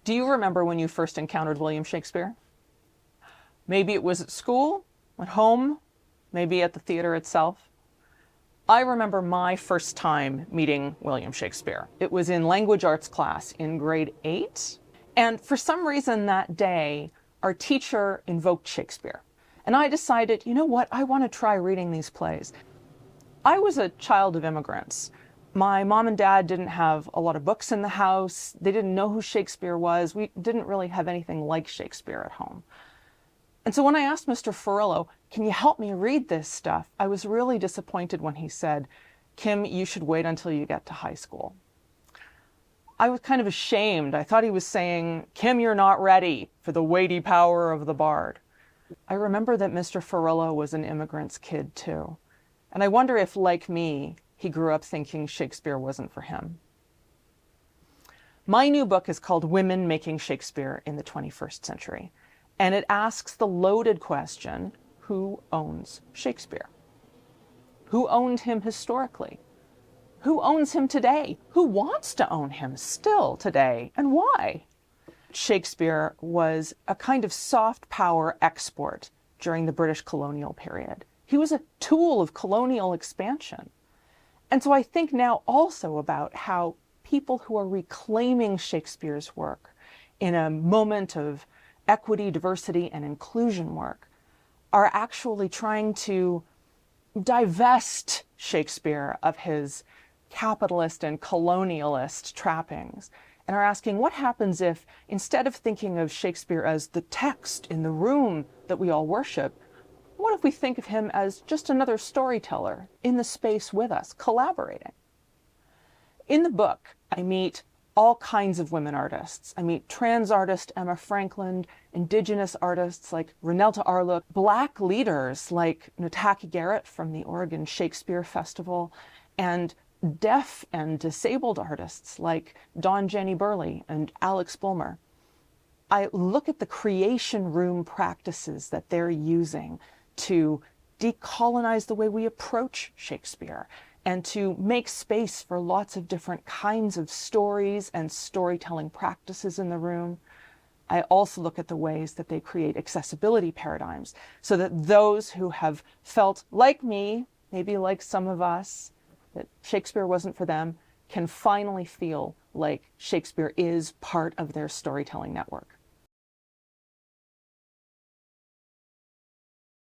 Do you remember when you first encountered William Shakespeare? Maybe it was at school, at home, maybe at the theater itself. I remember my first time meeting William Shakespeare. It was in language arts class in grade 8. And for some reason that day, our teacher invoked Shakespeare. And I decided, you know what, I want to try reading these plays. I was a child of immigrants. My mom and dad didn't have a lot of books in the house. They didn't know who Shakespeare was. We didn't really have anything like Shakespeare at home. And so when I asked Mr. Ferrillo, can you help me read this stuff? I was really disappointed when he said, Kim, you should wait until you get to high school. I was kind of ashamed. I thought he was saying, Kim, you're not ready for the weighty power of the bard. I remember that Mr. Ferrillo was an immigrant's kid too. And I wonder if, like me, he grew up thinking Shakespeare wasn't for him. My new book is called Women Making Shakespeare in the 21st Century. And it asks the loaded question, who owns Shakespeare? Who owned him historically? Who owns him today? Who wants to own him still today, and why? Shakespeare was a kind of soft power export during the British colonial period. He was a tool of colonial expansion. And so I think now also about how people who are reclaiming Shakespeare's work in a moment of equity, diversity, and inclusion work are actually trying to divest Shakespeare of his capitalist and colonialist trappings, and are asking what happens if, instead of thinking of Shakespeare as the text in the room that we all worship, what if we think of him as just another storyteller in the space with us, collaborating? In the book, I meet all kinds of women artists. I meet trans artist Emma Franklin, Indigenous artists like Renelta Arluck, Black leaders like Nataki Garrett from the Oregon Shakespeare Festival, and deaf and disabled artists like Dawn Jenny Burley and Alex Bulmer. I look at the creation room practices that they're using to decolonize the way we approach Shakespeare and to make space for lots of different kinds of stories and storytelling practices in the room. I also look at the ways that they create accessibility paradigms so that those who have felt like me, maybe like some of us, that Shakespeare wasn't for them, can finally feel like Shakespeare is part of their storytelling network.